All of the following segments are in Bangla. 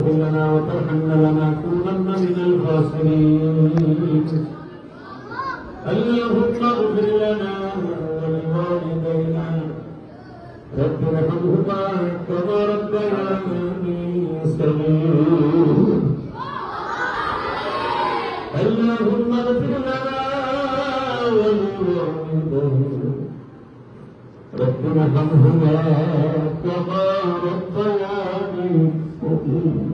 لنا وترحمنا لنكونن من الخاسرين اللهم اغفر لنا ولوالدينا رب ارحمهما كما ربياني صغيرا اللهم اغفر لنا ولوالدينا رب ارحمهما كما ربياني صغيرا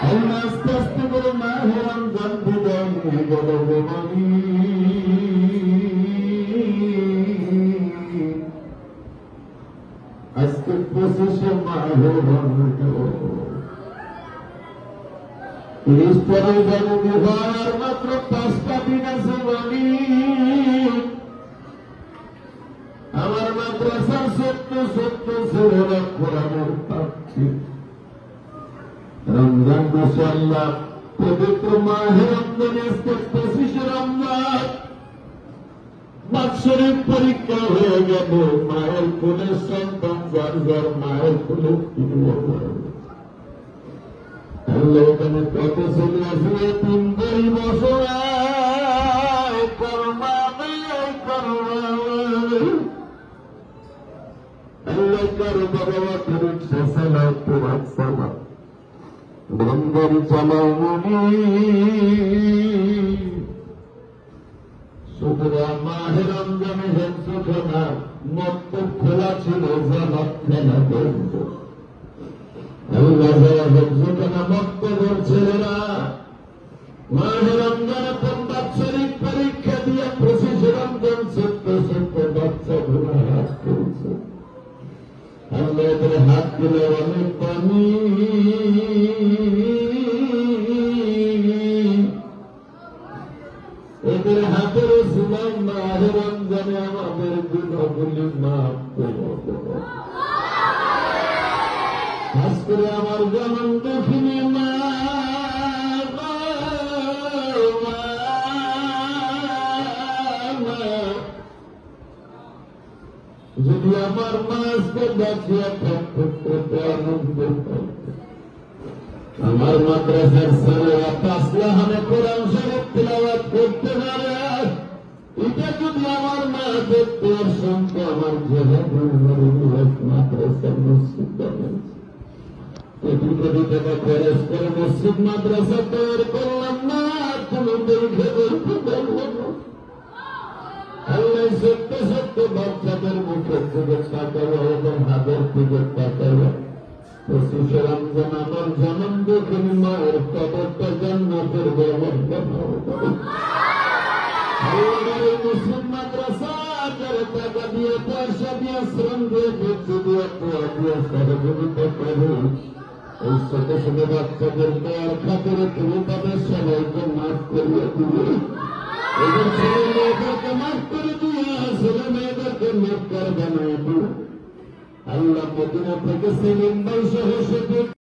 أنا أستغفر الله رمضان بدمي وغضبي أستغفر ঈশ্বরের জন্ম হওয়ার মাত্র 5টা দিন আছে বলি আমার মাদ্রাসার সত্য ছেলেরা কোরআনের পাচ্ছি রমজান মাসে আল্লাহ পবিত্র মাহে রমজানে 25 রমজান বাৎসরিক পরীক্ষা হয়ে গেল মায়ের কোলে সন্তান যার মায়ের কোলে আল্লাহ এখানে কত ছেলে আসলে 3 বছর আল্লাহ কারো বাবা তুমি শেষালাও তোমার সালা বন্ধরি চালাও সুতরাং মাহে রমজানে হেমসুখানা মক্তব খোলা ছিল জামাত খেলা বন্ধ আল্লাহ হেমসুখানা মক্তবের ছেলেরা মাহে রমজানে বাৎসরিক পরীক্ষা দিয়ে 25 রমজান ছোট্ট বাচ্চা গুলা হাত করেছে আল্লাহ এদের হাত দিলে অনেক পানি এদের হাতের সুনাম মাহে রমজানে আমাদের গুণাগুলি মাফ করো খাস করে আমার যেমন দেখিনি মা যদি আমার মাছকে বাঁচিয়ে থাকতে আনন্দ আমার মাদ্রাসার ছেলেরা 5 লাহানে কোরআন শরীফ তিলাওয়াত করতে পারে এটা যদি আমার মা দেখতে অসংখ্য আমার মাদ্রাসার মসজিদ বানিয়েছে কোটি টাকা খরচ করে মসজিদ মাদ্রাসা তৈরি করলাম না কোনো দেখে বলতে পারবো না আল্লাহ সত্য বাচ্চাদের মুখের দিকে তাকালো এবং হাতের দিকে তাকালো 25 রমজান আমার জন্ম দেখিনি মায়ের কবরটা জান্নাতের ব্যবস্থা মুসলিম মাদ্রাসা করে টাকা দিয়ে পয়সা দিয়ে শ্রম দিয়ে বুদ্ধি দিয়ে দোয়া দিয়ে সহযোগিতা করে এই ছোট ছোট বাচ্চাদের দেওয়ার খাতিরে তুমি তাদের সবাইকে মাফ করিয়ে দিলে এদের ছেলে মেয়েদেরকে মাফ করে দিয়ে ছেলে মেয়েদেরকে মাফ করবে না আল্লাহ মদিনা থেকে সেলিম ভাই সহ